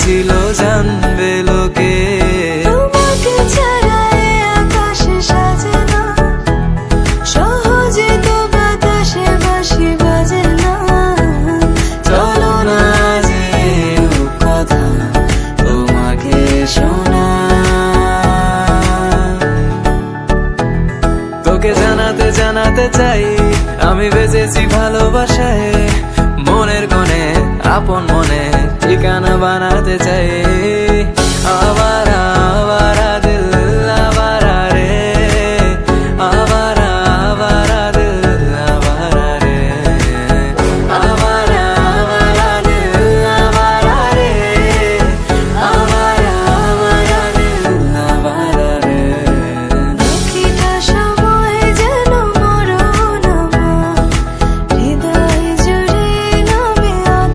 ছিল জানবে লোকে। তোমাকে ছাড়া এ আকাশ সাজে না, সহজে তো বাতাসে বাঁশি বাজে না। চলো না যে কথা তোমাকে শোনা, তোকে জানাতে জানাতে চাই আমি বেঁচেছি ভালোবাসায়। মনের কোণে আপন মনে ঠিকানা বানাতে চাই।